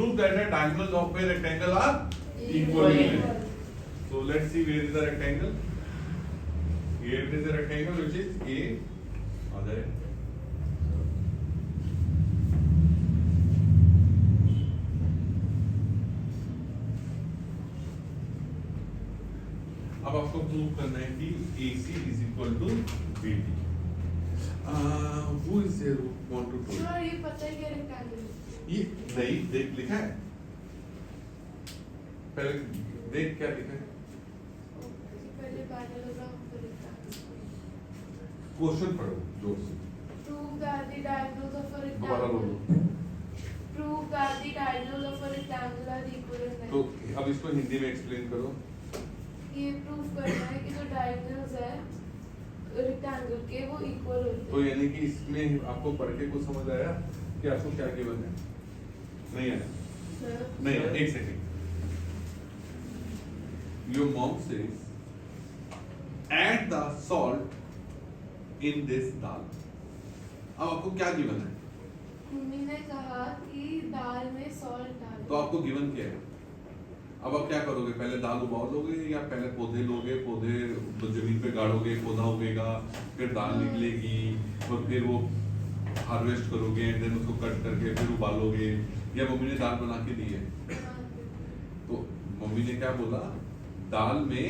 prove that the diagonals of a rectangle are equally length. So let's see where is the rectangle. Here it is a rectangle which is A. Other. अब आपको prove करना है कि AC is equal to BD. Who is there who want to do? Sir ये पता है क्या rectangle? ये नहीं देख लिखा है. पहले देख क्या लिखा है. पहले पैरेललोग्राम फिर रेक्टेंगल. क्वेश्चन पढ़ो जोर से. Prove that the diagonals of a दोबारा rectangle. बोलो. Prove that the diagonals of a rectangle are equal in length. तो अब इसको हिंदी में एक्सप्लेन करो. ये प्रूव करना है कि जो डायगोनल्स है रेक्टेंगल के वो इक्वल होते हैं. तो यानी कि इसमें आपको पढ़ के कुछ समझ आया कि आपको क्या गिवन है? नहीं आया. सर नहीं आया. एक second. Your mom says add the salt in this dal. अब आपको क्या गिवन है? मम्मी ने कहा कि दाल में सॉल्ट डालो. तो आपको गिवन क्या है? अब आप क्या करोगे? पहले दाल उबाल लोगे या पहले पौधे लोगे, पौधे जमीन पे गाड़ोगे, पौधा उगेगा, फिर दाल निकलेगी और फिर वो हार्वेस्ट करोगे एंड देन उसको कट करके फिर उबालोगे, या मम्मी ने दाल बना के दी है? तो मम्मी ने क्या बोला? दाल में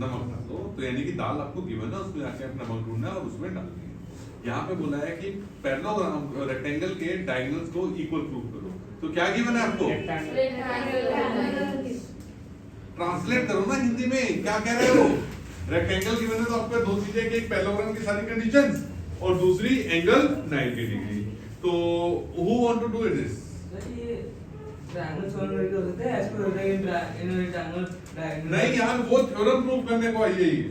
नमक डालो. तो यानी कि दाल आपको गिवन है, उसमें आके आप नमक ढूंढना और उसमें डालनी है. यहाँ पे बोला है कि पैरेललोग्राम रेक्टेंगल के डायगोनल्स को इक्वल प्रूव करो. तो क्या गिवन है आपको? ट्रांसलेट करो ना हिंदी में. क्या कह रहे हो? रेक्टेंगल गिवन है तो आपको दो चीजें, कि एक पैरेललोग्राम की सारी कंडीशंस और दूसरी एंगल 90 डिग्री. तो who want to do it this? Triangle solve करके हो सकते हैं. ऐसे होता है इन रेक्टेंगल डायगोनल. नहीं यार, वो थ्योरम प्रूव करने को आई है ये.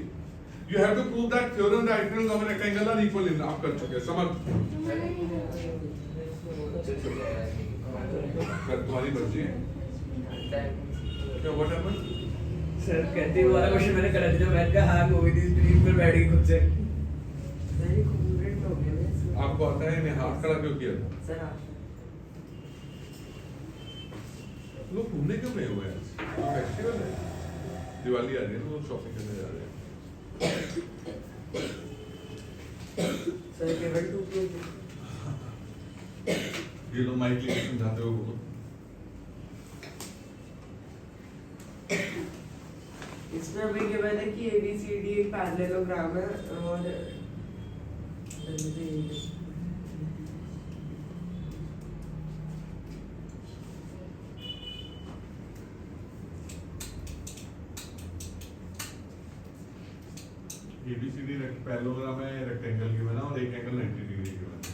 You have to prove that theorem diagonals of rectangle are equal in. आप कर चुके हैं. समझ. तुम्हारी मर्जी है. क्या व्हाट हैपेंड? सर कहते हैं वाला क्वेश्चन मैंने करा था जब मैथ का हैंग हो गई थी स्क्रीन पर बैठ गई खुद से. वेरी कूलेंट हो गया. आपको आता है मैं हाथ खड़ा क्यों किया था? सर लोग घूमने क्यों गए हुए हैं? फेस्टिवल है, दिवाली आ रही है, लोग शॉपिंग करने जा रहे हैं. सर केवल टू ये लोग माइक लेके समझाते हो बोलो. इसमें अभी गिवन है कि ABCD एक पैरेललोग्राम है और ABCD पैरेललोग्राम है, रेक्टेंगल गिवन है और एक एंगल 90 डिग्री गिवन है.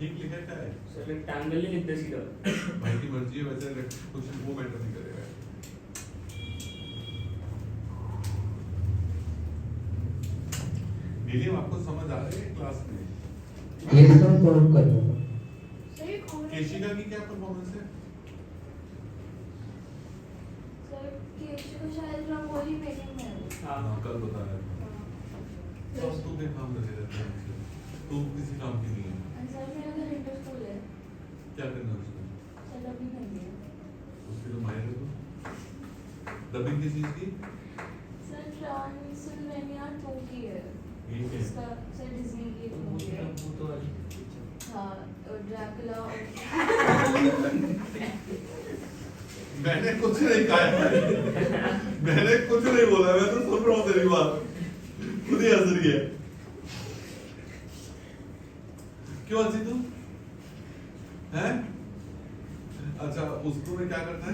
ठीक लिखा क्या है? सर रेक्टेंगल ही लिख दे सीधा. भाई की मर्जी है. वैसे क्वेश्चन वो मैटर नहीं करेगा. नीलिम आपको समझ आ रही है क्लास में? ये सब प्रूव करना. सही कौन है? केशिका की क्या परफॉर्मेंस है? सर केशव को शायद रंगोली पेंटिंग में है. हाँ कल बताया. बस तू क्या काम लगे रहते हैं? तू किसी काम की नहीं है. सर मेरा घर इंटर स्कूल है. क्या करना है उसको? सर अभी नहीं है. उसके तो मायने दो. डबिंग किस चीज की? सर ट्रांसिल्वेनिया 2 की है. ये क्या है? इसका सर डिज्नी की एक मूवी है. तो हाँ और ड्रैकुला और मैंने कुछ नहीं कहा. मैंने कुछ नहीं बोला. मैं तो सुन रहा हूँ तेरी बात. खुद ही हंस रही है. क्यों हंसी तू? हैं? अच्छा उसको में क्या करता है?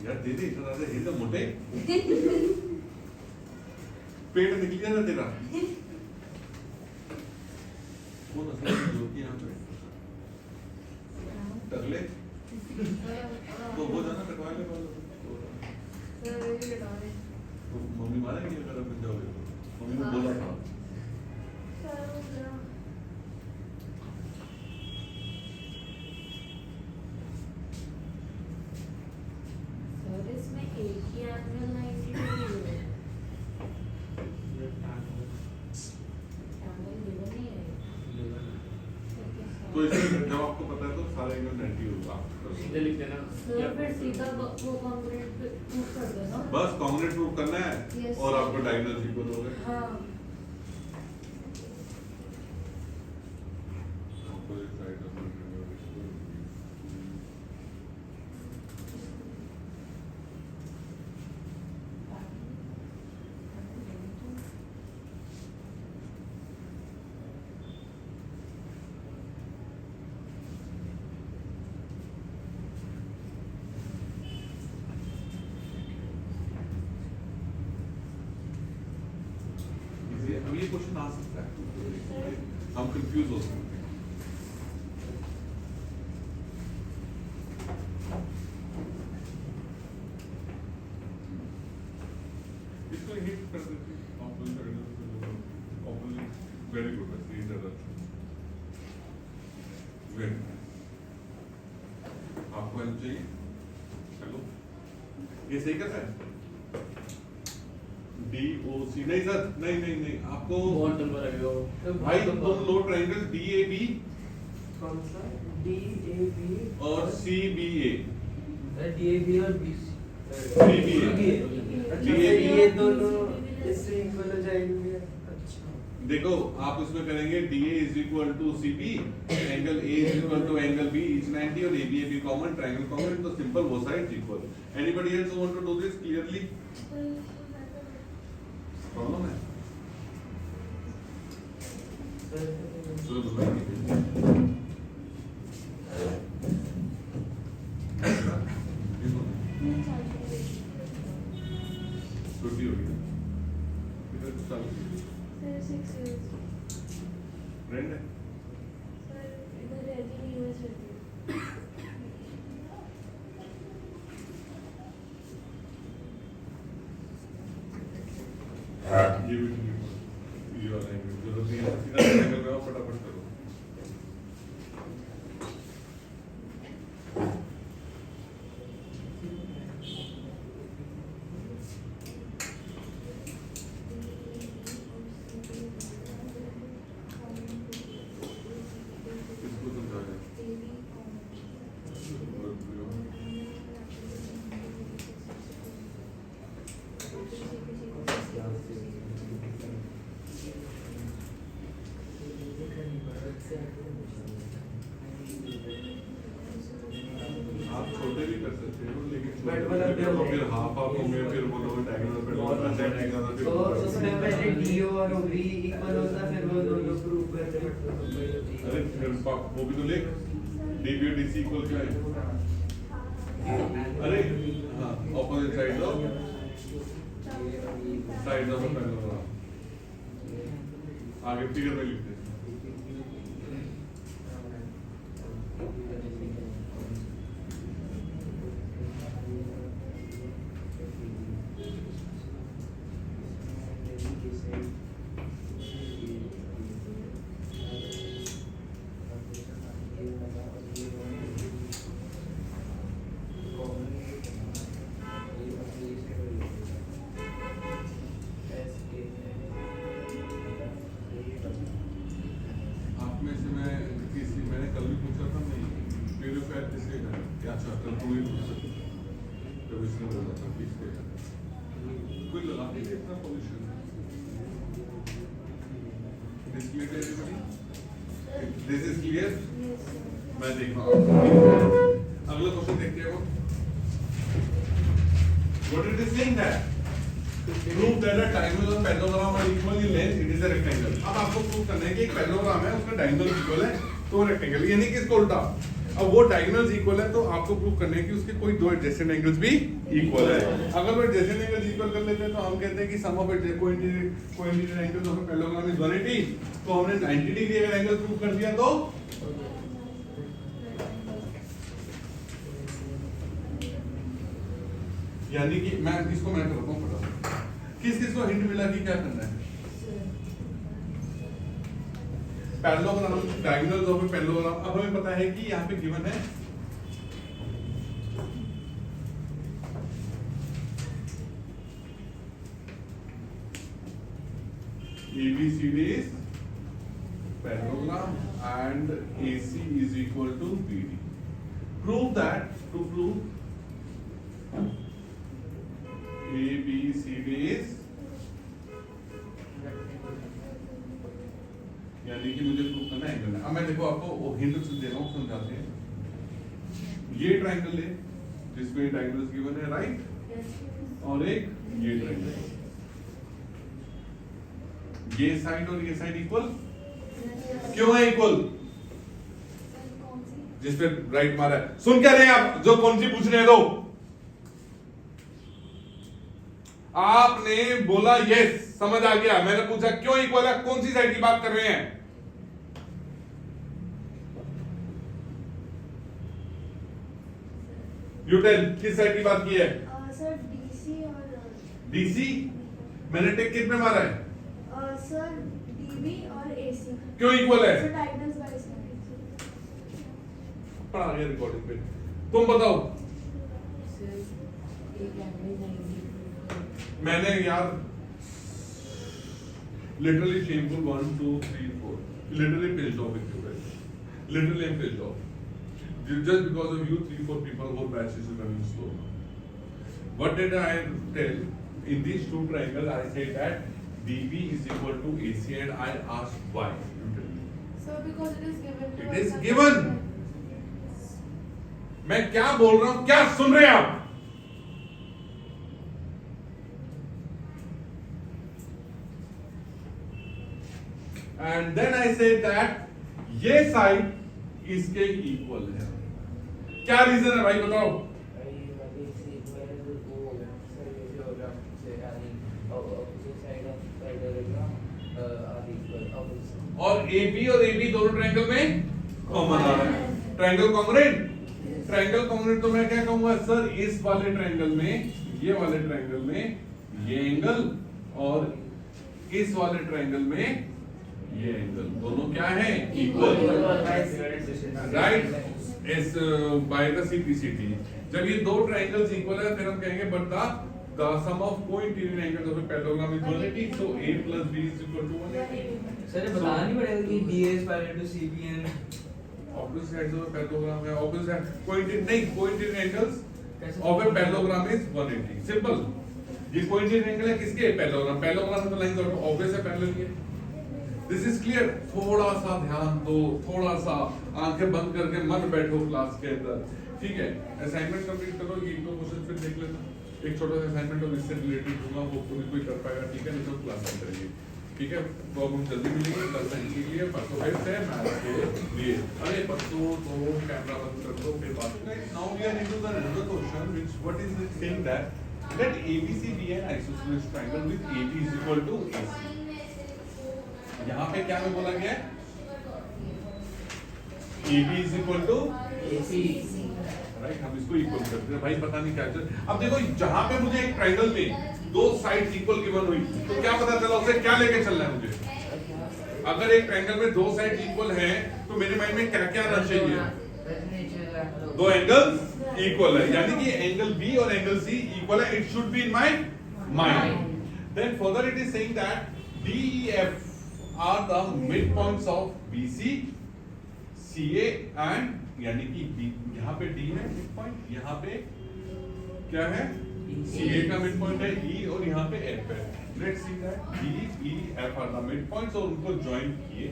यार दीदी इतना से हिल तो मोटे. पेट निकल गया ना तेरा. वो नस्ल जो कि यहाँ पे टकले तो वो जाना कटवा ले बोलो. सर ये बता रहे तो मम्मी मारेंगी अगर आप जाओगे तो. मम्मी ने बोला था. सर इसमें एक ही एंगल तो इसमें जब आपको पता है तो सारे एंगल 90 होगा सीधे लिख देना सर फिर सीधा वो कॉन्क्रीट पे प्रूफ कर देना। बस कांग्रेस प्रूव करना है Yes, और sir. आपको डायगोनल इक्वल हो गए हाँ Opposite side of the triangle is equal to इसी अब ये क्वेश्चन आ सकता है हम कंफ्यूज हो सकते हैं इसको हिट कर देते हैं ऑपोजिट वेरी गुड वैसे इधर वेरी आपको हेल्प चाहिए हेलो ये सही कर रहा है DOC नहीं सर नहीं आपको बहुत नंबर है वो भाई तुम लो ट्रायंगल DAB कौन सा DAB और CBA DAB और BC CBA अच्छा ये दोनों इससे इक्वल हो जाएंगे। अच्छा देखो आप उसमें करेंगे DA is equal to CB angle A is equal to angle B each 90 और ABAB कॉमन ट्रायंगल कॉमन तो सिंपल वो sides equal anybody else want to do this clearly problem है चलो बताइए छोटी होगी इधर कुछ साल की सर 6 years फ्रेंड है सर इधर रहती नहीं यूएस रहती है। ये भी ठीक है ये वाला एंगल जरूरत नहीं है सीधा एंगल में फटाफट करो इसको समझा दे आप छोटे भी कर सकते हो लेकिन But छोटे मतलब तो फिर हाफ हाफ होंगे फिर वो लोग डायगोनल पे लोग सेटिंग फिर तो उसमें पहले DO और OB इक्वल होता फिर वो दोनों प्रूव करते अरे फिर वो भी तो लिख DB और DC इक्वल क्या है अरे हाँ ऑपोजिट साइड ऑफ पैरेललोग्राम आगे फिगर में लिखते हैं आप में से मैं किसी मैंने कल भी पूछा था नहीं प्यूरिफायर किसके घर है क्या चाहता तू ही पूछ सकता जब इसने बोला था किसके घर है कोई लगा नहीं कि इतना पॉल्यूशन दिस इज क्लियर मैं देख रहा हूँ अगला क्वेश्चन देखते हैं what it is saying that prove that a triangle और parallelogram are equal in length it is a rectangle अब आपको प्रूव करना है कि एक पैरेललोग्राम है उसका डायगोनल इक्वल है तो रेक्टेंगल यानी कि इसका उल्टा अब वो डायगोनल्स इक्वल है तो आपको प्रूव करना है कि उसके कोई दो एडजेसेंट एंगल्स भी इक्वल है अगर वो एडजेसेंट एंगल्स इक्वल कर लेते हैं तो हम कहते हैं कि sum of coincident angles of a parallelogram is 180 तो हमने 90 डिग्री अगर एंगल प्रूव कर दिया तो यानी कि मैं इसको मैं करता हूँ फटाफट किस किस को हिंट मिला कि क्या करना है parallelogram diagonals of a parallelogram अब हमें पता है कि यहाँ पे गिवन है ABCD is parallelogram and AC is equal to BD. Prove that. To prove ABCD is, यानी कि मुझे प्रूव करना है एंगल है। अब मैं देखो आपको हिंट से दे रहा हूँ, समझाते हैं। ये ट्रायंगल है जिसमें डायगोनल्स गिवन है, राइट, और एक ये ट्रायंगल, ये साइड और ये साइड इक्वल क्यों है? इक्वल जिस पे राइट मारा है। सुन क्या रहे हैं आप? जो कौन सी पूछ रहे हैं? दो आपने बोला यस, समझ आ गया। मैंने पूछा क्यों इक्वल है, कौन सी साइड की बात कर रहे हैं? यू टेल, किस साइड की बात की है? सर डीसी और डीसी। मैंने टेक किस में मारा है? सर डीबी और एसी। क्यों इक्वल है? Sir diagonals bisected. पढ़ा गया रिकॉर्डिंग पे। तुम बताओ। मैंने यार literally shameful 1 2 3 4 literally pissed off with you guys, literally I am pissed off just because of you 3-4 people whole batch is running slow. What did I tell? In these two triangles I said that DB is equal to AC and I asked why. You tell me. Sir, because it is given to It us is as given. मैं क्या बोल रहा हूं, क्या सुन रहे हैं आप? And then I said that ये साइड इसके इक्वल है। क्या रीजन है भाई बताओ? और AB और AB दोनों ट्रायंगल में कॉमन आ रहा है। ट्रायंगल कॉन्ग्रुएंट, ट्रायंगल कॉन्ग्रुएंट तो मैं क्या कहूंगा सर, इस वाले ट्रायंगल में, ये वाले ट्रायंगल में ये एंगल और इस वाले ट्रायंगल में ये एंगल, दोनों क्या है? इक्वल, राइट, इस बाय द CPCT। जब ये दो ट्रायंगल्स इक्वल है फिर हम कहेंगे but the sum of cointerior angles of a parallelogram is 180, so A plus B is equal to 180। Sir ये बताना नहीं पड़ेगा कि DA is parallel to CB and opposite sides of parallelogram है, ऑपोजिट साइड कोइंटिनियर नहीं, cointerior angles of a parallelogram is 180, simple. ये cointerior angle है किसके? पैरेललोग्राम। पैरेललोग्राम में तो लाइन तो ऑब्वियस है पैरेलल है। This is clear. थोड़ा सा ध्यान दो, थोड़ा सा आंखें बंद करके मत बैठो क्लास के अंदर, ठीक है? असाइनमेंट कंप्लीट करो, ये दो क्वेश्चन फिर देख लेना। एक छोटा सा असाइनमेंट और इससे रिलेटेड दूंगा, वो कोई कर पाएगा, ठीक है? नहीं तो क्लास में करेंगे, ठीक है? तो अब हम जल्दी मिलेंगे कल साइंस के लिए, परसों फिर से मैथ्स के लिए। अरे परसों तो कैमरा बंद कर दो, फिर बात करेंगे। Now we are into the another question which what is the thing that let ABC be an isosceles triangle with AB is equal to AC। यहाँ पे क्या में बोला गया है? AB is equal to AC, right, हम इसको equal करते हैं भाई, पता नहीं क्या चल। अब देखो जहां पे मुझे एक ट्रायंगल में दो साइड्स इक्वल गिवन हुई तो क्या पता चला उसे क्या लेके चलना है मुझे? अगर एक ट्रायंगल में दो साइड इक्वल हैं तो मेरे माइंड में क्या क्या आना चाहिए? दो एंगल्स इक्वल है, यानी कि एंगल B और एंगल C इक्वल है, it should be in my mind. Then further it is saying that DEF are the midpoints of BC, CA and यानी कि यहाँ पे D है midpoint, यहाँ पे क्या है? CA का midpoint है, E और यहाँ पे F है। Let's see that D, E, F are the midpoints और उनको join किए।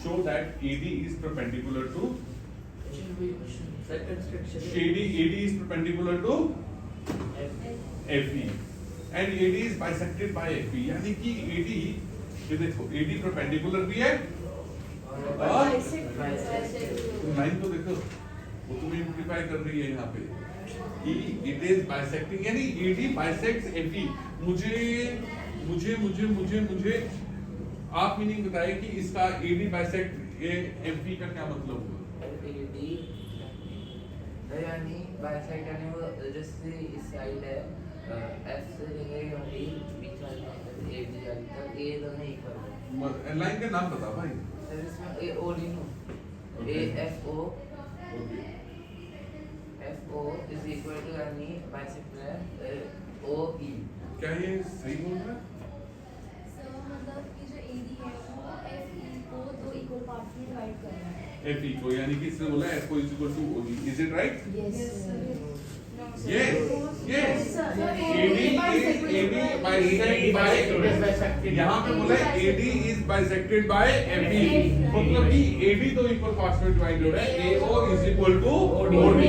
Show that AD is perpendicular to AD is perpendicular to FE and AD is bisected by FE, यानी कि AD, ये देखो AD परपेंडिकुलर भी है और लाइन को देखो वो तुम्हें इंप्लीफाई कर रही है यहाँ पे। इट इज बाइसेक्टिंग, यानी AD बाइसेक्ट्स FE। मुझे आप मीनिंग बताइए कि इसका AD बाइसेक्ट FE का क्या मतलब हुआ? यानी बाइसेक्ट यानी वो जैसे इस साइड है F से लेके D बीच वाली AB वाली तक ये दोनों इक्वल है। लाइन का नाम बता भाई। सर इसमें A O D no AFO FO is equal to यानी बाइसेक्ट है OE। क्या ये सही बोल रहा है? सर मतलब कि जो AD है वो FE को दो इक्वल राइट कर रहा है। FE को, यानी कि इसने बोला FO is equal to OE. Is it right? Yes, sir. Yes. Yes. sir. AD bisected by यहाँ पे बोला है AD is bisected by FE. मतलब कि AD तो इक्वल पार्ट्स में डिवाइड हो रहा है, AO is equal to OD.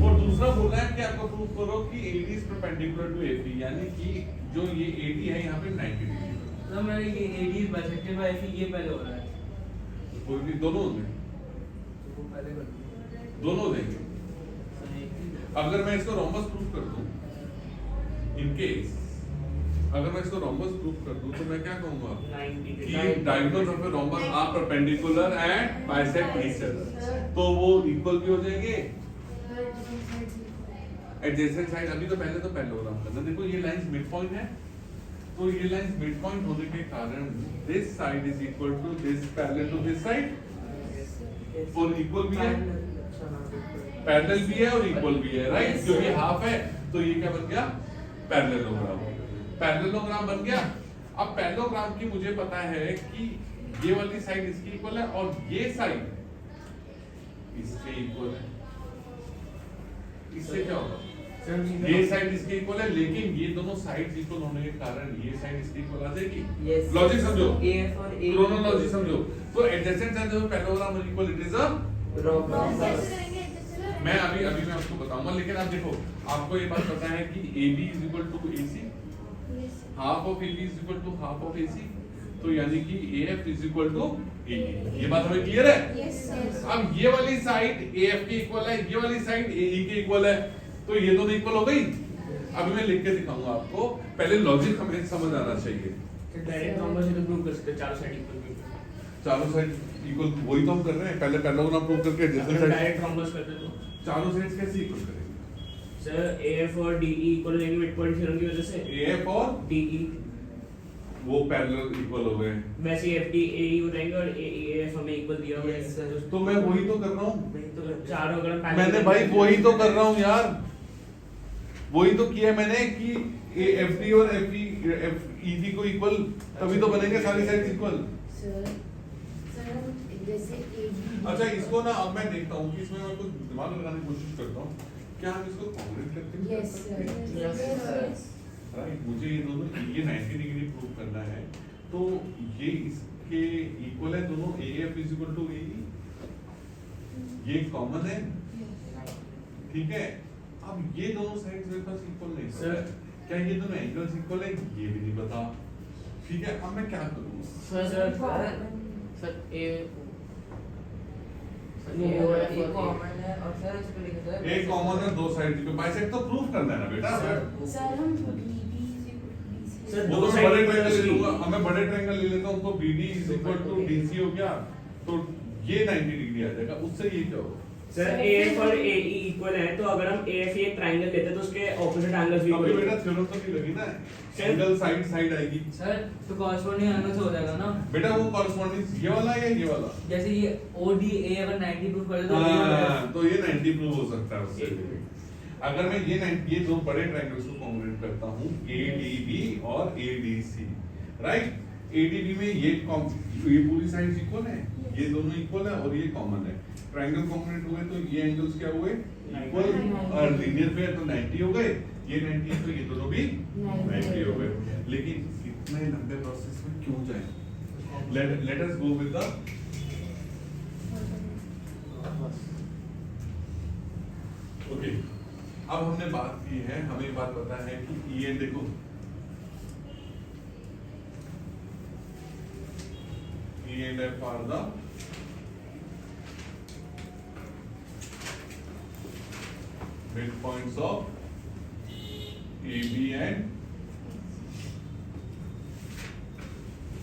और दूसरा बोला है कि आपको प्रूव करो कि AD is perpendicular to FE, यानी कि जो ये AD है यहाँ पे 90 डिग्री। तो मैं ये AD बाइसेक्टेड बाय FE ये पहले हो रहा है। कोई भी दोनों होंगे, वो पहले कर दो। दोनों देंगे। अगर मैं इसको रोम्बस प्रूफ कर दूं, इन केस अगर मैं इसको रोम्बस प्रूफ कर दूं तो मैं क्या कहूंगा 90 कि diagonals of a rhombus are perpendicular and bisect each other, तो वो इक्वल भी हो जाएंगे। एडजेसेंट साइड अभी तो पैरेललोग्राम करना। देखो ये लाइंस मिड पॉइंट है, तो ये लाइंस मिड पॉइंट होने के कारण this side is equal to this parallel to this side, और इक्वल भी है, पैरेलल भी है और इक्वल भी है, राइट? क्योंकि हाफ है तो ये क्या बन गया, पैरेललोग्राम। पैरेललोग्राम बन गया। अब पैरेललोग्राम की मुझे पता है कि ये वाली साइड इसकी इक्वल है और ये साइड इसके इक्वल है। इससे क्या होगा, ये साइड इसके इक्वल है, लेकिन ये दोनों साइड्स इक्वल होने के कारण ये साइड इसके इक्वल आ जाएगी। लॉजिक समझो, AF और A क्रोनोलॉजी समझो। तो adjacent side of parallelogram is equal, it is a मैं अभी मैं आपको बताऊंगा, लेकिन आप देखो आपको ये बात पता है कि AB is equal to AC, half of AB is equal to half of AC, तो यानी कि AF is equal to AE। ये बात हमें क्लियर है? Yes, yes. अब ये वाली साइड AF के इक्वल है, ये वाली साइड AE के इक्वल है, तो ये दोनों इक्वल हो गई। अभी मैं लिख के दिखाऊंगा आपको, पहले लॉजिक हमें समझ आना चाहिए। डायरेक्ट नंबर से तो प्रूव कर सकते हैं, चारों साइड इक्वल। चारों साइड इक्वल वही तो हम कर रहे हैं, पहले पैरेललोग्राम प्रूव करके अगर साइड डायरेक्ट नंबर्स करते तो चारों साइड्स कैसे इक्वल करेंगे? सर AF और DE इक्वल हो जाएंगे मिड पॉइंट थ्योरम की वजह से। AF और DE वो पैरेलल इक्वल हो गए, वैसे FD AE हो जाएंगे और AF हमें इक्वल दिया हुआ है। Yes, sir. तो मैं वही तो कर रहा हूँ। तो चारों अगर हम पैरेलल मैंने भाई वही तो कर रहा हूँ यार, वही तो किया मैंने कि FD और FED को इक्वल, तभी तो बनेंगे सारी साइड इक्वल। सर जैसे AB अच्छा इसको ना अब मैं देखता हूँ कि इसमें मैं कुछ दिमाग लगाने की कोशिश करता हूँ, क्या हम इसको कॉन्ग्रुएंट करते हैं? Yes, sir. Yes, sir. Right, मुझे ये दोनों ये 90 डिग्री प्रूव करना है, तो ये इसके इक्वल है दोनों, AF is equal to AE, ये कॉमन है, ठीक है। अब ये दोनों साइड्स मेरे पास इक्वल नहीं सर, है, क्या ये दोनों एंगल्स इक्वल है ये भी नहीं पता, ठीक है। अब मैं क्या करूँ? सर A कॉमन है और सर इसको लिखा है एक कॉमन है दो साइड पे, बाइसेक्ट तो प्रूव करना है ना बेटा। सर हम सर, वो दो तो साइड बड़े इक्वल ट्रायंगल ले है लूंगा, अब मैं बड़े ट्रायंगल ले लेता हूँ, तो BD is equal to DC हो गया, तो ये 90 डिग्री आ जाएगा, उससे ये क्या होगा? सर AF और AE इक्वल है, तो अगर हम AF एक ट्रायंगल लेते हैं तो उसके ऑपोजिट एंगल्स भी अभी इक्वल बेटा हैं। थ्योरम तो नहीं लगी ना, सर। एंगल साइड साइड आएगी सर तो कॉरस्पॉन्डिंग एंगल से हो जाएगा ना, बेटा। वो कॉरेस्पॉन्डिंग ये वाला है या ये वाला? जैसे ये ODA अगर 90 प्रूफ कर दे तो हाँ, तो ये 90 प्रूव हो सकता है उससे। अगर मैं ये दो बड़े ट्रायंगल्स को कॉन्ग्रुएंट करता हूँ, ADB और ADC, राइट। ADB में ये पूरी साइड्स इक्वल है, ये दोनों इक्वल है और ये कॉमन है, ट्रायंगल कॉन्ग्रुएंट हुए तो ये एंगल्स क्या हुए, इक्वल, और लीनियर पे है तो 90 हो गए, ये 90 है तो ये दोनों भी 90 हो गए। लेकिन इतने लंबे प्रोसेस में क्यों जाएं? Let us go with the okay. अब हमने बात की है, हमें बात पता है कि ये देखो E and F are the midpoints of AB and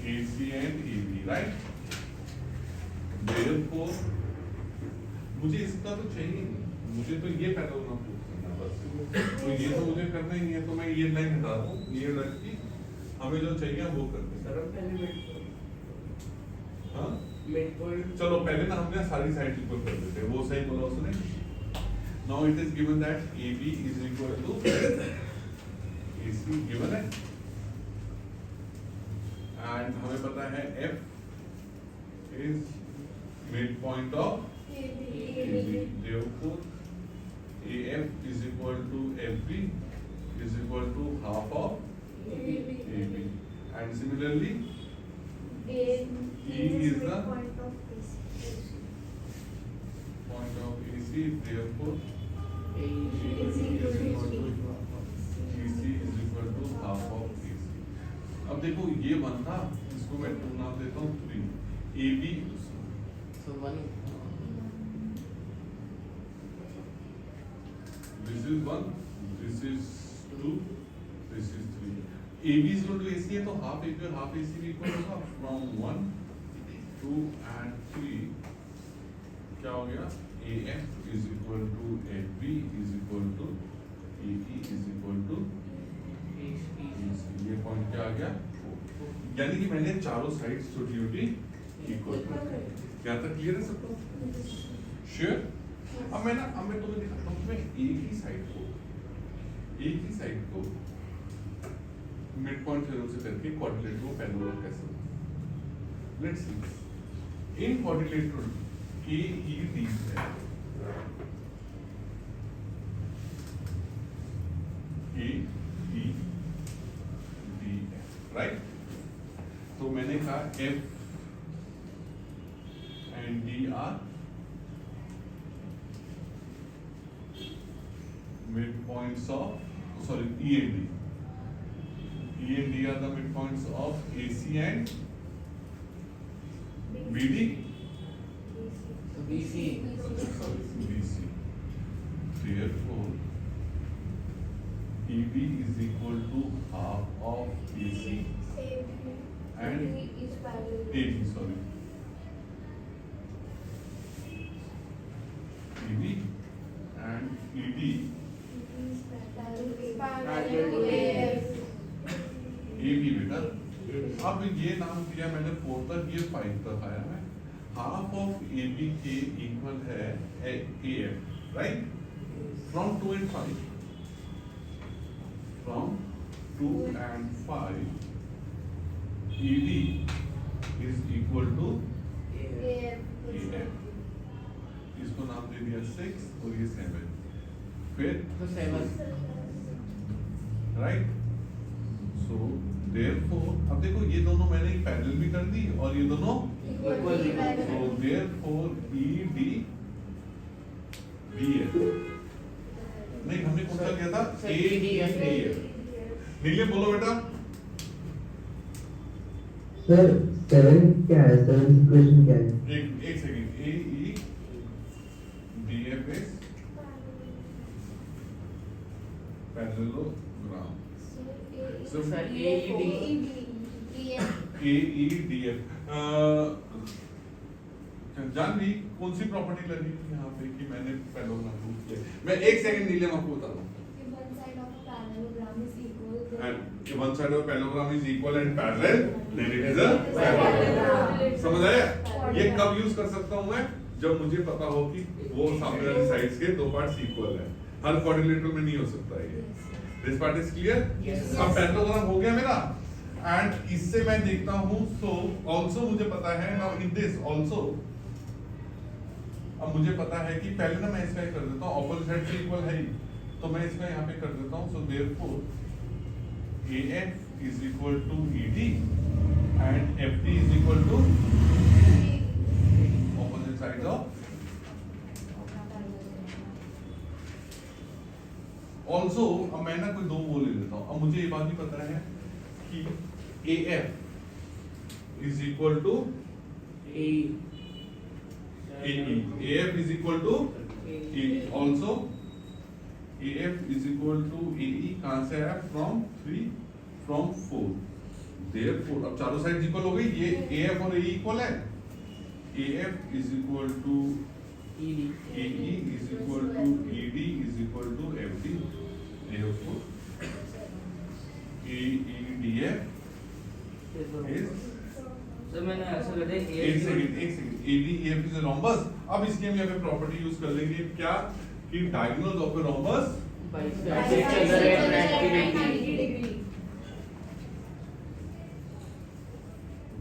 AC and EB, right? Therefore, मुझे इसका तो चाहिए नहीं, मुझे तो ये पैरेललोग्राम प्रूव करना बस, तो ये तो मुझे करना ही नहीं है, तो मैं ये लाइन हटा दूं, ये रख के हमें जो चाहिए वो कर दें। हाँ मिड पॉइंट चलो पहले ना हमने सारी साइड इक्वल कर देते हैं, वो सही बोला उसने। Now it is given that AB is equal to AC given है, एंड हमें पता है F is midpoint of AB. Therefore, AF is equal to FB is equal to half of AB. And similarly, E is the point of AC. point of AC. Therefore, AC EC is equal to half of AC. अब देखो ये one था, इसको मैं 2 नाम देता हूँ 3. AB So one. this is 1, this is 2, this is 3. AB is equal to AC है तो half AB और half AC भी equal होगा. From 1, 2 and 3 क्या हो गया? AF is equal to FB is equal to AE is equal to AC. ये point क्या आ गया? यानी कि मैंने चारों साइड्स छोटी छोटी इक्वल कर दी. क्या था? क्लियर है सबको? श्योर? अब मैं तुम्हें दिखाता हूँ. मैं एक ही साइड को मिड पॉइंट थ्योरम से करके क्वाड्रिलेटरल को पैरेलल कैसे? Let's see. In quadrilateral AED है. AED right. तो मैंने कहा F and D are midpoints of E and D. E and D are the midpoints of AC and BD. So BC. BC. Therefore, EB is equal to half of AC and is parallel. AD. Sorry. EB and ED. Parallel to AF. AB बेटा. अब ये नाम दिया मैंने 4 तक, ये 5 तक आया है. हाफ ऑफ AB के इक्वल है AF, right? From 2 and 5. From 2 and 5, ED is equal to AF. इसको नाम दे दिया 6 और ये 7. फिर So 7. राइट. सो देयरफॉर अब देखो ये दोनों मैंने पैरेलल भी कर दी और ये दोनों Equal. So therefore ED BF. नहीं हमने कौन सा लिया था? Sir, EDF. नीले बोलो बेटा. सर 7 क्या है? 7 इक्वेशन क्या है? एक second. AE BF is parallelogram. So Sir, AEDF. जान ली कौन सी प्रॉपर्टी लगी थी यहाँ पे कि मैंने पैरेललोग्राम प्रूव किया? मैं एक सेकंड नीले आपको बता दूँ. And one side of parallelogram is equal and parallel, then it is a parallelogram. समझ आया? ये कब यूज कर सकता हूँ मैं? जब मुझे पता हो कि वो सामने वाली साइड्स के दो पार्ट्स इक्वल है. हर क्वाड्रिलेटरल में नहीं हो सकता ये. This part is clear? Yes. अब पैरेललोग्राम हो गया मेरा. And इससे मैं देखता हूँ. So also मुझे पता है now in this also. अब मुझे पता है कि पहले ना मैं इसका कर देता हूँ. ऑपोजिट साइड से इक्वल है ही. तो मैं इसका यहाँ पे कर देता हूँ. So therefore AF is equal to ED and FD is equal to opposite sides of. Also अब मैं ना कोई दो वो ले लेता हूँ. अब मुझे ये बात भी पता है कि AF is equal to AE. AF is equal to AE. Also AF is equal to AE कहाँ से आया? From 3 from 4. Therefore अब चारों साइड इक्वल हो गई. ये AF और AE इक्वल है. AF is equal to ED. AE is equal to ED is equal to FD. Therefore AEDF is So मैंने ऐसा कर दिया एक second ADEF is a rhombus. अब इसकी हम यहाँ पे प्रॉपर्टी यूज कर लेंगे क्या कि diagonals of A rhombus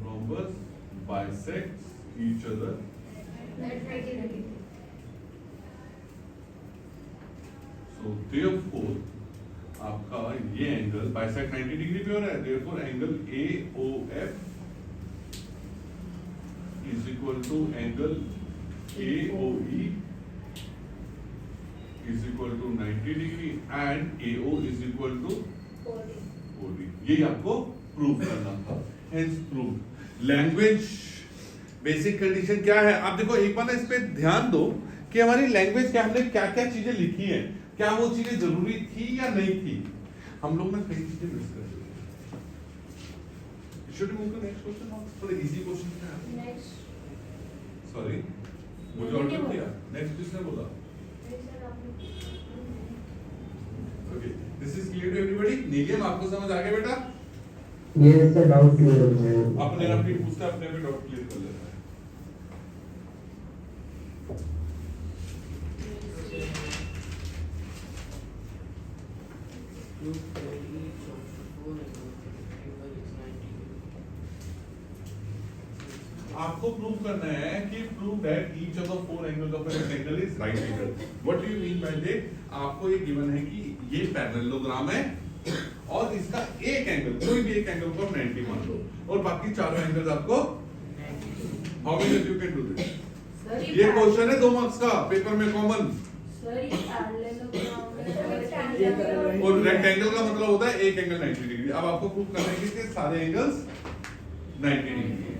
rhombus bisects each other So therefore आपका ये एंगल बाइसेक्ट 90 डिग्री पे हो रहा है, therefore angle AOF is equal to angle AOE is equal to 90 degree and AO is equal to OD. यही आपको prove करना था, hence prove. Language basic condition क्या है? आप देखो एक बार ना इस पे ध्यान दो कि हमारी लैंग्वेज क्या, हमने क्या क्या चीजें लिखी हैं, क्या वो चीजें जरूरी थी या नहीं थी। हम लोग ना कई चीजें मिस कर रहे हैं। Should we move to next question now? थोड़े easy question है। Sorry, मुझे ऑर्डर किया। नेक्स्ट किसने बोला? Okay, this is clear to everybody? नीलियम आपको समझ आ गया बेटा? Yes, sir, doubt clear हो गया। अपने आप ही पूछता है, अपने भी डाउट क्लियर कर लेता है। Prove that each of the four angles of the triangle is 90 degree. आपको प्रूव करना है कि prove that each of the four angles of an rectangle is right angle. What do you mean by that? आपको ये given है कि ये parallelogram है और इसका एक एंगल, कोई भी एक एंगल को 90 मान लो और बाकी चारों एंगल्स आपको how many you can do this? ये क्वेश्चन है 2 मार्क्स का, पेपर में कॉमन। और रेक्टेंगल का मतलब होता है एक एंगल 90 डिग्री। अब आपको प्रूव करना है कि सारे एंगल्स 90 डिग्री हैं।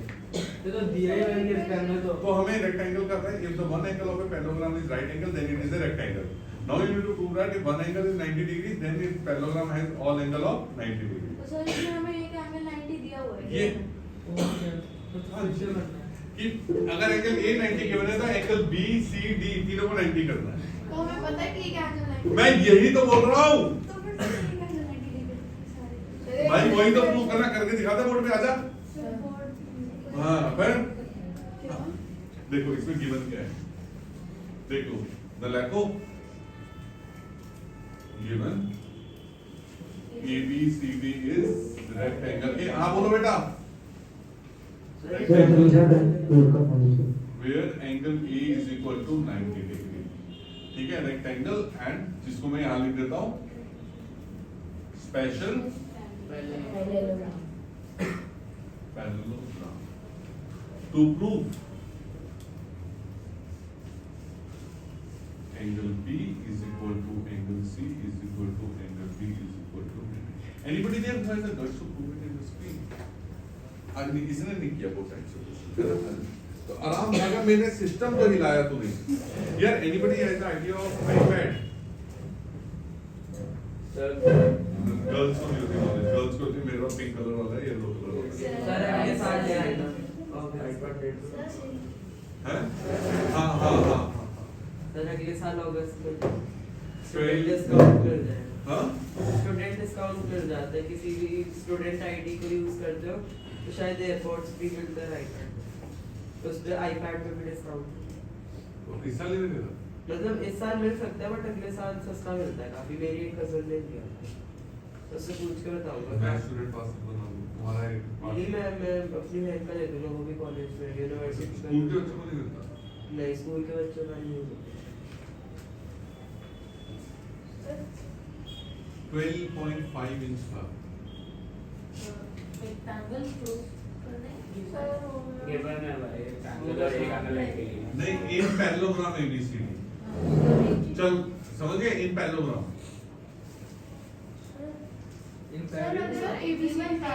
तो दिया ही मैंने इसका हमने तो हमें रेक्टेंगल करना है। if the one angle of a parallelogram is right angle then it is a rectangle. Now you need to prove that if one angle is 90 degrees then its parallelogram has all angle of 90 degrees. तो sir इसमें हमें एक angle 90 दिया हुआ है। ये तो कि अगर एंगल A 90 गिवन है तो एंगल B C D तीनों को 90 करना है। तो हमें पता है कि एक एंगल 90। मैं यही तो बोल रहा हूँ तो फिर से एक एंगल 90 डिग्री सारे। भाई, वही तो प्रूव करना, करके दिखा दे बोर्ड पे, आजा। हाँ फिर देखो इसमें गिवन क्या है, देखो द लैको given ABCD is rectangle a. हाँ बोलो बेटा। सर समझा था प्रूफ का condition. where angle A is equal to 90 degree, ठीक है, रेक्टेंगल एंड जिसको मैं यहाँ लिख देता हूँ special parallelogram to prove angle B is equal to angle C is equal to angle B is equal to anybody there who has the guts to prove it in the screen? आज नहीं, किसी ने नहीं किया बहुत time से, तो आराम से अगर मैंने सिस्टम को हिलाया तो नहीं यार। anybody has the idea of iPad? Girls को नहीं होती नॉलेज, गर्ल्स को होती मेरे पास पिंक कलर वाला है, येलो कलर वाला है। सर अगले साल ले आएगा आईपैड हैं? हाँ हाँ हाँ हाँ सर अगले साल अगस्त में स्टूडेंट डिस्काउंट कर जाए। हाँ स्टूडेंट डिस्काउंट कर जाता है, किसी भी स्टूडेंट आईडी को यूज करते हो तो शायद एयरपोर्ट्स भी मिलता है आईपैड, तो उस पे आईपैड पे भी डिस्काउंट। वो किस साल ले रहे थे? मतलब इस साल मिल सकता है बट अगले साल सस्ता मिलता है काफी। मेरी एक कजन ने लिया था, तो उससे पूछ के बताऊंगा। मैं स्टूडेंट पास बना हूँ, तुम्हारा एक नहीं मैं अपनी बहन का ले दूंगा, वो भी कॉलेज में यूनिवर्सिटी स्कूल के बच्चों को नहीं मिलता। नहीं स्कूल के बच्चों का नहीं होगा। 12.5 इंच था। रेक्टेंगल प्रूफ करना है सर। गिवन है भाई रेक्टेंगल और एक एंगल 90 डिग्री। नहीं, इन पैरेललोग्राम ABCD। चल समझ गए, इन पैरेललोग्राम। सर ABC में एंगल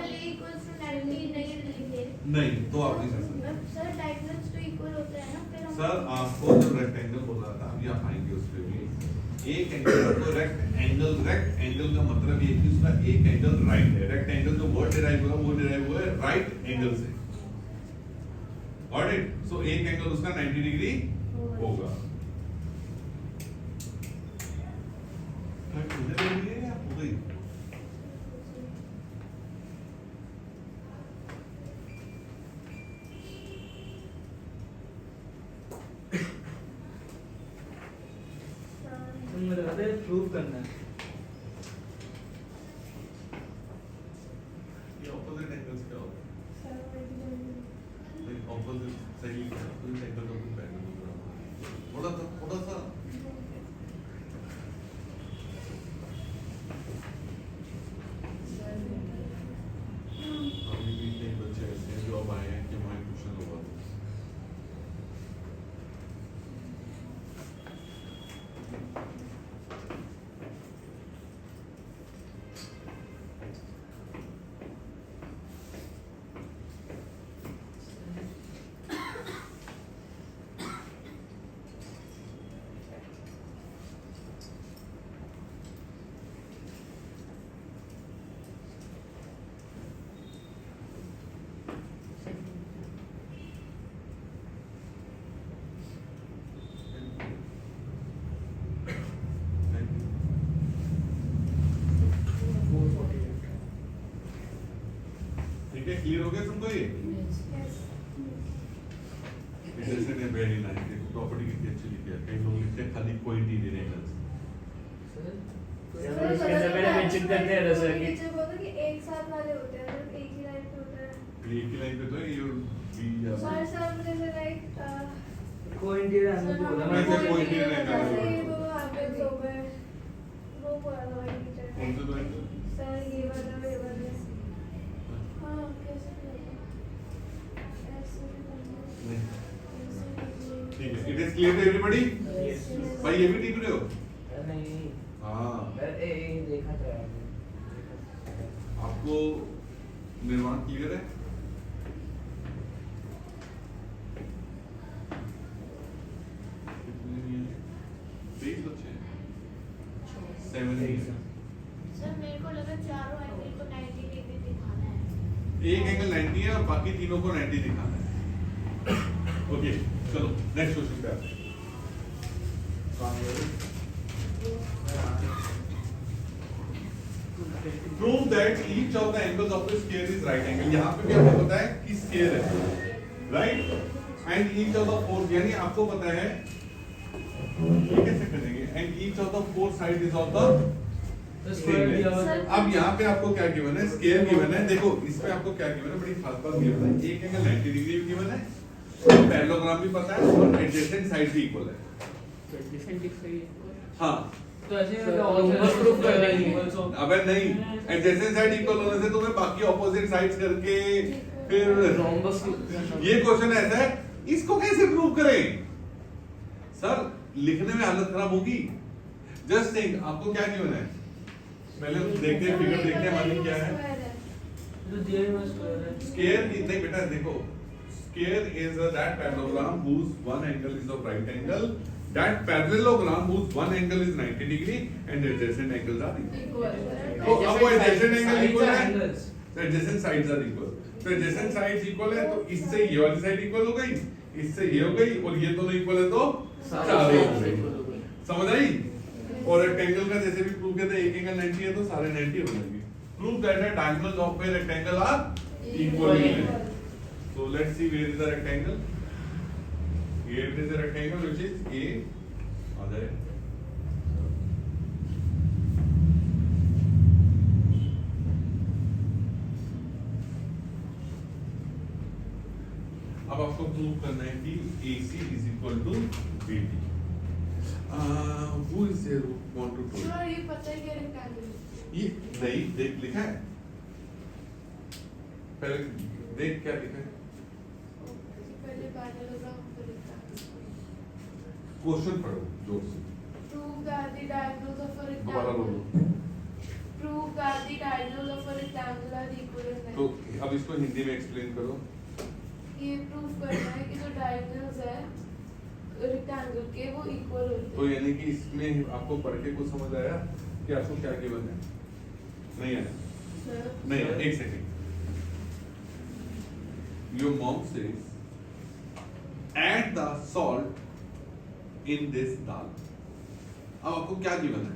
A इक्वल्स टू 90 नहीं लिखे। नहीं तो आप नहीं कर सकते सर डायगोनल्स तो इक्वल होते हैं ना, फिर हम सर। आपको जब रेक्टेंगल बोल रहा था, अभी आप आएंगे उस पे भी। एक एंगल आपको रेक्ट एंगल का मतलब ये है कि उसका एक एंगल राइट है। रेक्टेंगल जो वर्ड डिराइव हुआ वो डिराइव हुआ है राइट एंगल से। Got it? सो एक एंगल उसका 90 डिग्री होगा। हो गई? मुझे प्रूव करना है। ये ऑपोजिट एंगल्स क्या होता है? ऑपोजिट सही है, ऑपोजिट एंगल का कोई पैरेलल थोड़ा सा अभी भी कई बच्चे ऐसे हैं जो अब आए हैं कि हमारे ट्यूशन होगा। ठीक है, क्लियर हो गया तुमको ये? इंटरेस्टेड है, वेरी नाइस। देखो प्रॉपर्टी कितनी अच्छी लिखी है। कई लोग लिखते हैं खाली कोइंसिडेंट एंगल्स। इसके अंदर मैंने मेंशन करते हैं ना सर कि नीचे बोलते कि एक साथ वाले होते हैं, मतलब एक ही लाइन पे होता है। एक ही लाइन पे तो है ये बी या सर सर जैसे लाइक कोइंसिडेंट एंगल को बोला मैं मैं से कोइंसिडेंट एंगल जैसे ये दो एंगल्स हो गए, वो पूरा दो टीचर कौन से दो एंगल? सर ये वाला हाँ कैसे करें? ऐसे भी करना है। ऐसे भी ठीक है, it is clear to everybody? Yes. भाई ये भी ठीक रहे हो? नहीं हाँ, मैं देखा था यार। आपको निर्माण क्लियर है? कितने नहीं है? 23 बच्चे हैं। 7 सर मेरे को लगा चारों एंगल को 90 डिग्री दिखाना है। एक एंगल 90 है और बाकी तीनों को 90 दिखाना है। ओके, चलो नेक्स्ट क्वेश्चन पे आते हैं। Prove that each of the angles of the sphere is right angle. यहाँ पे भी आपको पता है कि sphere है, right? And each of the four, यानी आपको पता है ये कैसे करेंगे? And each of the four sides is of the same length. अब यहाँ पे आपको क्या गिवन है? स्केयर गिवन है। देखो इसमें आपको क्या गिवन है? बड़ी खास बात गिवन है। एक एंगल 90 डिग्री भी गिवन है, पैरेललोग्राम भी पता है और एडजेसेंट साइड भी इक्वल है। हाँ, तो ऐसे रोम्बस प्रूफ कर देंगे अबे नहीं, एडजेसेंट साइड इक्वल होने से तुम्हें बाकी ऑपोजिट साइड्स करके फिर रोम्बस ये क्वेश्चन ऐसा है, इसको कैसे प्रूव करें? सर लिखने में हालत खराब होगी। जस्ट थिंक, आपको क्या गिवन है? पहले देखते हैं, फिगर देखते हैं हमारी क्या है। तो दिए में स्क्वायर है स्केयर नहीं बेटा, देखो square is that parallelogram whose one angle is of right angle, that parallelogram whose one angle is 90 degree and adjacent angles are equal. तो अब वो adjacent angle equal है, तो adjacent sides are equal. तो adjacent sides equal है, तो इससे ये वाली साइड इक्वल हो गई, इससे ये हो गई और ये दोनों इक्वल है तो चारों इक्वल है। समझ आई? और रेक्टेंगल का जैसे भी प्रूव करते हैं, एक एंगल 90 है तो सारे 90 हो जाएंगे। Prove that the diagonals of a rectangle are equal in length. So let's see where is the rectangle. Here it is a rectangle which is A. आ जाए। अब आपको प्रूव करना है कि AC is equal to BD. Who is there who want to do it? Sir ये पता है क्या रेक्टेंगल? ये नहीं देख लिखा है, पहले देख क्या लिखा है। पहले पैरेललोग्राम फिर रेक्टेंगल। क्वेश्चन पढ़ो जोर से, Prove that the diagonals of a दोबारा rectangle. बोलो। Prove that the diagonals of a rectangle are equal in तो length. अब इसको हिंदी में एक्सप्लेन करो। ये प्रूव करना है कि जो डायगोनल्स है रेक्टेंगल के वो इक्वल होते तो यानी कि इसमें आपको पढ़ के कुछ समझ आया कि आपको क्या गिवन है? नहीं आया? हैं। नहीं आया, एक second. Your mom says, add the salt in this dal. अब आपको क्या गिवन है?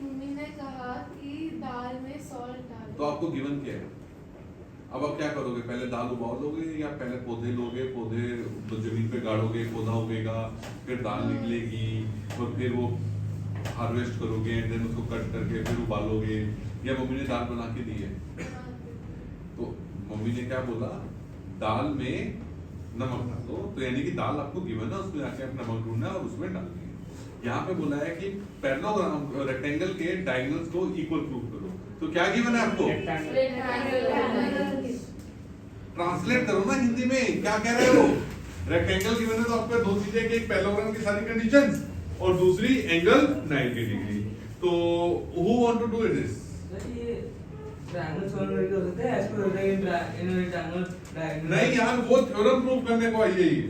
मम्मी ने कहा कि दाल में सॉल्ट डालो। तो आपको गिवन क्या है? अब आप क्या करोगे? पहले दाल उबाल लोगे या पहले पौधे लोगे, पौधे जमीन पे गाड़ोगे, पौधा उगेगा, फिर दाल निकलेगी और फिर वो हार्वेस्ट करोगे एंड देन उसको कट करके फिर उबालोगे, या मम्मी ने दाल बना के दी है? तो मम्मी ने क्या बोला? दाल में नमक डाल दो, तो यानी कि दाल आपको गिवन है, उसमें जाके आप नमक ढूंढना है और उसमें डालनी है। यहाँ पे बोला है कि पैरेललोग्राम रेक्टेंगल के डायगोनल्स को इक्वल प्रूव करो, तो क्या गिवन है आपको? ट्रांसलेट करो ना हिंदी में, क्या कह रहे हो? रेक्टेंगल गिवन है तो आपको दो चीजें, कि एक पैरेललोग्राम की सारी कंडीशंस और दूसरी एंगल 90 डिग्री। तो who want to do it this? Triangle solve नहीं कर सकते as per in rectangle diagonal. नहीं यार, वो थ्योरम प्रूव करने को आई है ये।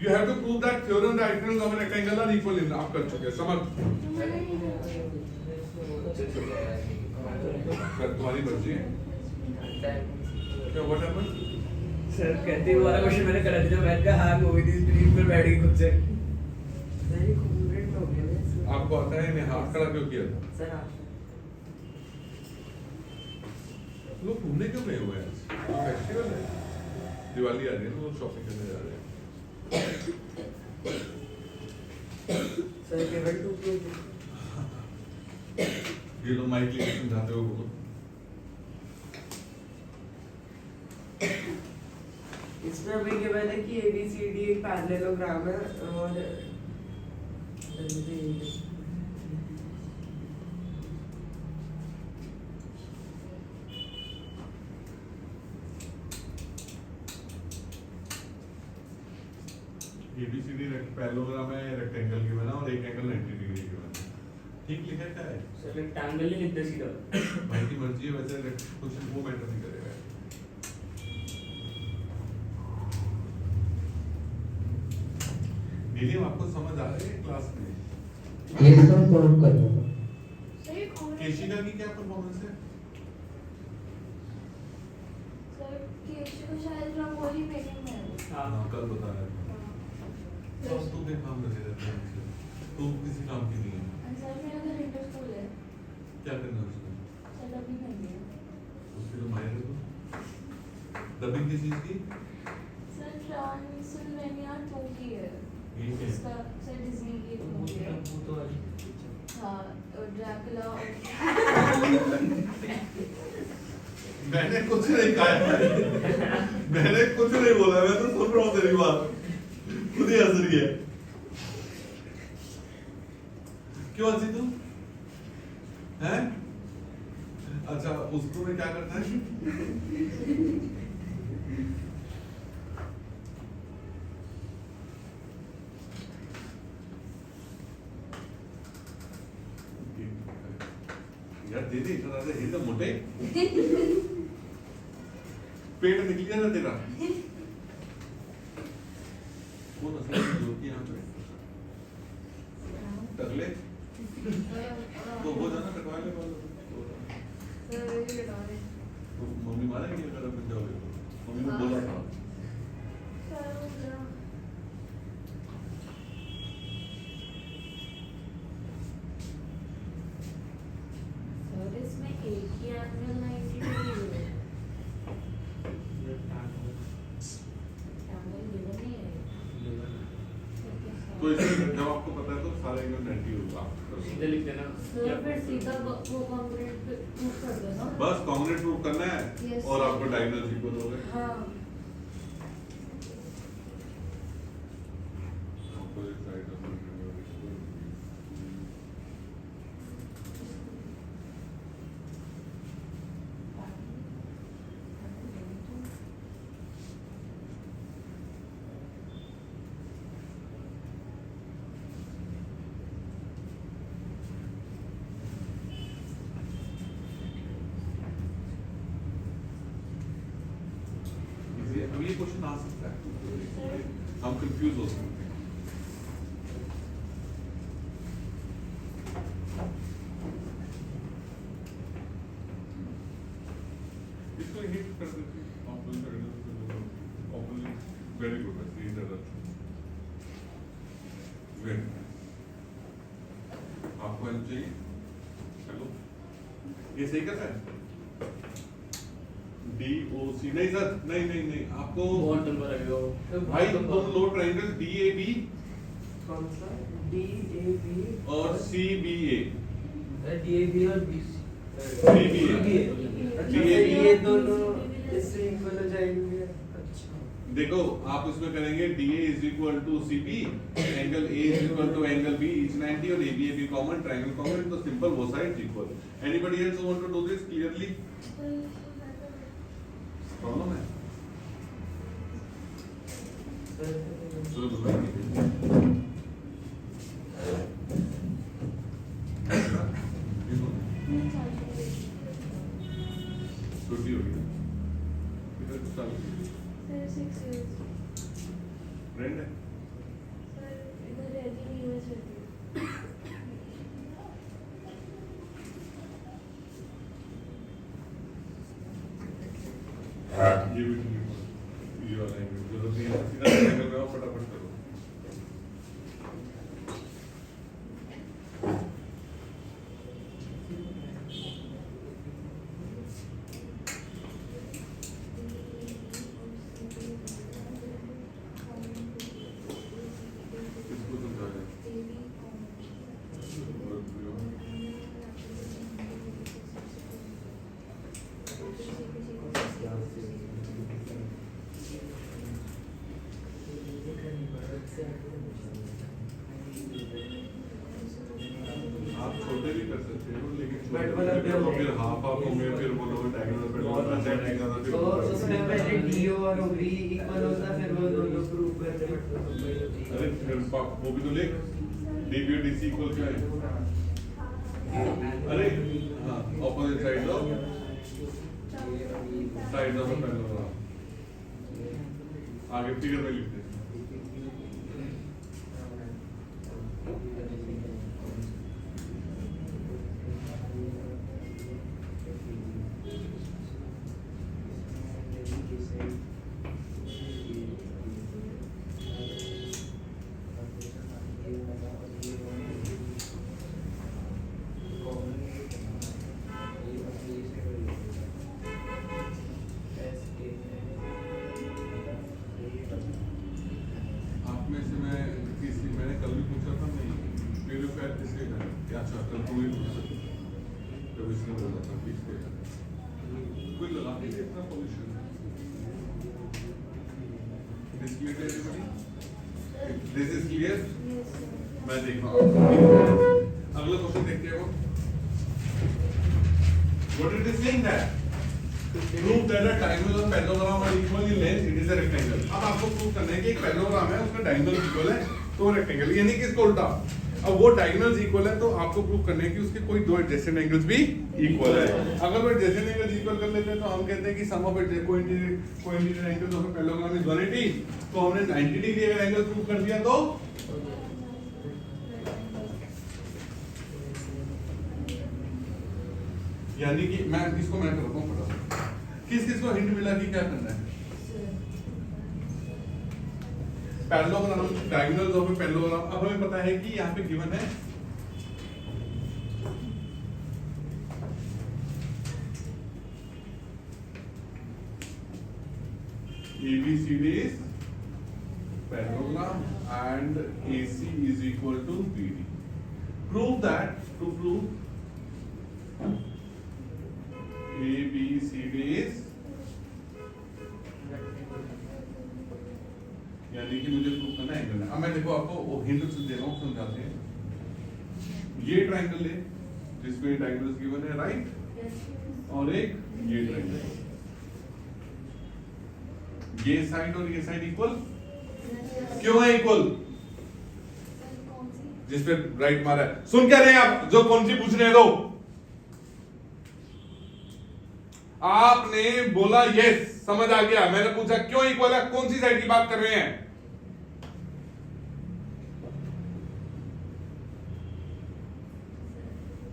You have to prove that theorem diagonals of a rectangle are equal in, आप कर चुके हैं, समझ? तुम्हारी मर्जी है। क्या what happened? सर कहते हैं वाला क्वेश्चन मैंने करा था, जब मैंने कहा हाँ हो गई थी स्क्रीन पर बैठ गई खुद से। वेरी कॉन्फिडेंट हो गया मैं। आपको आता है मैं हाथ खड़ा क्यों किया था? सर आप लोग घूमने क्यों गए हुए हैं आज? फेस्टिवल है, दिवाली आ रही है, लोग शॉपिंग करने जा रहे हैं। सर केवल 2 प्रूफ ये लोग माइक लेके समझाते हो बोलो। इसमें अभी गिवन है कि ABCD एक पैरेललोग्राम है और ABCD पैरेललोग्राम है, रेक्टेंगल गिवन है और एक एंगल 90 डिग्री गिवन है। ठीक लिखा क्या है? सर रेक्टेंगल ही लिख दे सीधा। भाई की मर्जी है, वैसे क्वेश्चन वो मैटर नहीं करेगा। नीलिम, आपको समझ आ रही है क्लास में? ये सब सॉल्व करना था। सही कौन है? केशिका की क्या परफॉर्मेंस है? सर केशव को शायद रंगोली पेंटिंग में है। हाँ, कल बताया था। तो तुम क्या काम लगे रहते हो हमसे? तुम किसी काम की नहीं है। सर मेरा घर इंटर स्कूल है। क्या करना है उसमें? सर डबिंग करनी है। उसके लिए माहिर है तुम? डबिंग किस चीज की? सर ट्रांसिल्वेनिया 2 की है। ये क्या है? इसका सर डिज्नी की एक मूवी है। तो हाँ, और ड्रैकुला और मैंने कुछ नहीं कहा है। मैंने कुछ नहीं बोला, मैं तो सुन रहा हूँ तेरी बात, खुद ही हंस रही है। क्यों हंसी तू? हैं? अच्छा, उसको में क्या करता है? यार दे दे, इतना ज्यादा हिल तो मोटे। पेट निकल गया ना तेरा। वो नस्ल की जोती यहाँ पे टकले तो हो जाना, कटवा ले बाल। सर ये बता रहे तो मम्मी मारेंगी अगर अपन जाओगे तो? मम्मी ने बोला था। सर वो जरा सर इसमें एक ही एंगल 90 डिग्री है। एंगल गिवन नहीं है। तो इसमें जब आपको पता है तो सारे एंगल 90 होगा। सीधे लिख देना। सर फिर सीधा वो कॉन्क्रीट पे प्रूफ कर देना। बस कॉन्ग्रेट प्रूव करना है Yes, और sir. आपको डायगोनल इक्वल हो गए। हाँ Opposite side of the triangle is equal. Easy है। अब ये क्वेश्चन आ सकता है, हम कंफ्यूज हो सकते हैं। इसको हिट कर देते हैं, ऑपोजिट वेरी गुड, वैसे इधर वेरी आपको हेल्प चाहिए? चलो, ये सही कर रहा है। DOC नहीं सर, नहीं नहीं नहीं, आपको बहुत नंबर आएगा वो। भाई तुम लो ट्रायंगल DAB कौन सा DAB और CBA। DAB और BC CBA। अच्छा ये दोनों इससे इक्वल हो जाएंगे। अच्छा देखो आप उसमें करेंगे DA is equal to CB, angle A is equal to angle B, each 90 और AB कॉमन, ट्रायंगल कॉमन, तो सिंपल वो side equal. Anybody else want to do this clearly? Problem है? चलो बताइए. छुट्टी हो गई. इधर कुछ साल सर 6 years. फ्रेंड है. सर इधर रहती नहीं, यूएस रहती है. ये भी ठीक है. ये वाला एंगल जरूरत नहीं है. सीधा एंगल में आओ, फटाफट करो. इसको समझा दे. आप छोटे भी कर सकते हो, लेकिन But छोटे मतलब भी करो, फिर हाफ हाफ होंगे, फिर वो लोग डायगोनल पे तो उसमें पहले DO और OB इक्वल होता, फिर वो दोनों प्रूव करते अरे फिर वो भी तो लिख. DB और DC इक्वल क्या है? अरे हाँ, ऑपोजिट साइड ऑफ पैरेललोग्राम. आगे फिगर में लिखते हैं. आप में से मैंने कल भी पूछा था. नहीं प्यूरिफायर किसके घर है? क्या चाहता है? तू ही पूछा जब इसने बोला था कि इसके घर है. कोई लगा नहीं है इतना pollution. This clear everybody? This is clear? Yes, sir. मैं देख रहा हूँ. अगला क्वेश्चन देखते हैं. What it is saying that prove that a triangle और parallelogram are equal in length, it is a rectangle. अब आपको प्रूव करना है कि एक पैरेललोग्राम है, उसका डायगोनल इक्वल है, तो रेक्टेंगल. यानी कि इसको उल्टा. अब वो डायगोनल्स इक्वल है, तो आपको प्रूव करना है कि उसके कोई दो एडजेसेंट एंगल्स भी इक्वल है. अगर वो एडजेसेंट एंगल्स इक्वल कर लेते हैं, तो हम कहते हैं कि sum of coincident angles of a parallelogram is 180. तो हमने 90 डिग्री अगर एंगल प्रूव कर दिया तो यानी कि मैं इसको मैं करता हूँ फटाफट. किस किस को हिंट मिला कि क्या करना है? Parallelogram, diagonals of a parallelogram. अब हमें पता है कि यहाँ पे गिवन है ABCD is parallelogram and AC is equal to BD. Prove that. To prove ABCD is, यानी कि मुझे प्रूव करना है एंगल है. अब मैं देखो आपको वो हिंट दे रहा हूँ, समझाते हैं. ये ट्रायंगल है जिसमें डायगोनल्स गिवन है, राइट? और एक ये ट्रायंगल. ये साइड और ये साइड इक्वल क्यों है? इक्वल जिस पे राइट मारा है. सुन क्या रहे हैं आप? जो कौन सी पूछ रहे हैं? दो आपने बोला यस, समझ आ गया. मैंने पूछा क्यों इक्वल है, कौन सी साइड की बात कर रहे हैं?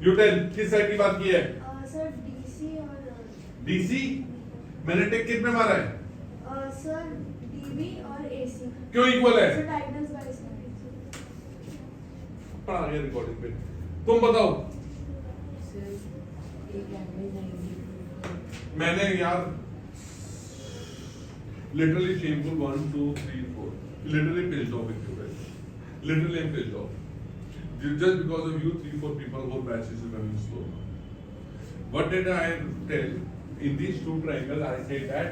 यू टेल, किस साइड की बात की है? सर डीसी और डीसी. मैंने टेक किस पे मारा है? सर डीबी और एसी. क्यों इक्वल है? Sir diagonals by side. पढ़ा गया रिकॉर्डिंग पे. तुम बताओ. मैंने यार literally shameful 1 2 3 4 literally pissed off with you guys. Literally I'm pissed off. Just because of you 3 4 people whole batch is running slow. What did I tell? In these two triangles I said that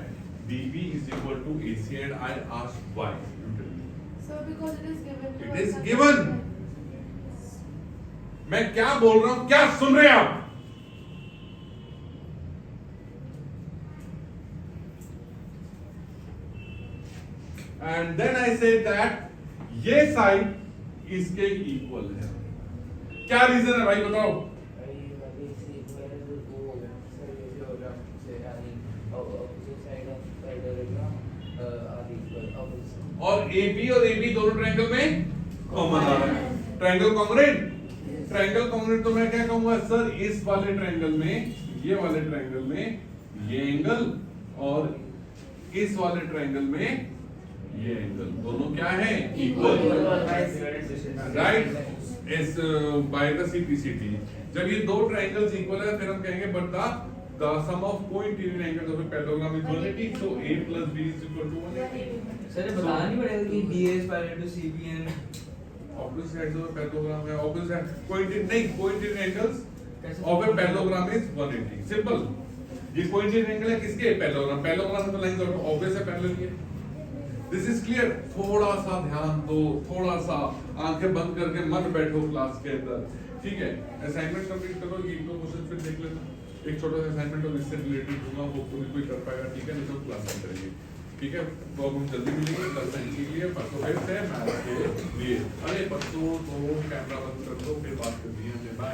DB is equal to AC and I asked why. You tell me. So because it is given to It us is as given. मैं क्या बोल रहा हूं, क्या सुन रहे हैं आप? And then I say that ये साइड इसके इक्वल है। क्या रीजन है भाई बताओ? और AB और AB दोनों ट्रायंगल में कॉमन आ रहा है। Triangle congruent. ट्रायंगल कॉन्ग्रुएंट तो मैं क्या कहूंगा सर, इस वाले ट्रायंगल में, ये वाले ट्रायंगल में ये एंगल और इस वाले ट्रायंगल में ये एंगल दोनों क्या है? इक्वल। राइट? इस बाय द CPCT जब ये दो ट्रायंगल्स इक्वल है फिर हम कहेंगे but the sum of cointerior angles of a parallelogram is 180, so A plus B is equal to 180. Sir ये बताना नहीं पड़ेगा कि DA is parallel to CB and Opposite sides of a parallelogram है, opposite side coincident angles कैसे? of a parallelogram is 180. Simple. ये coincident angle है किसके? Parallelogram. Parallelogram में तो लाइन तो obvious है parallel ही है. This is clear. थोड़ा सा ध्यान दो, थोड़ा सा आंखें बंद करके मत बैठो क्लास के अंदर, ठीक है? असाइनमेंट कंप्लीट करो, ये दो क्वेश्चन फिर देख लेना। एक छोटा सा असाइनमेंट और इससे रिलेटेड दूंगा, वो कोई कर पाएगा, ठीक है? नहीं तो क्लास में करेंगे, ठीक है? तो अब हम जल्दी मिलेंगे कल साइंस के लिए, परसों फिर से मैथ्स के लिए। अरे परसों तो कैमरा बंद कर दो, फिर बात करनी है। बाय।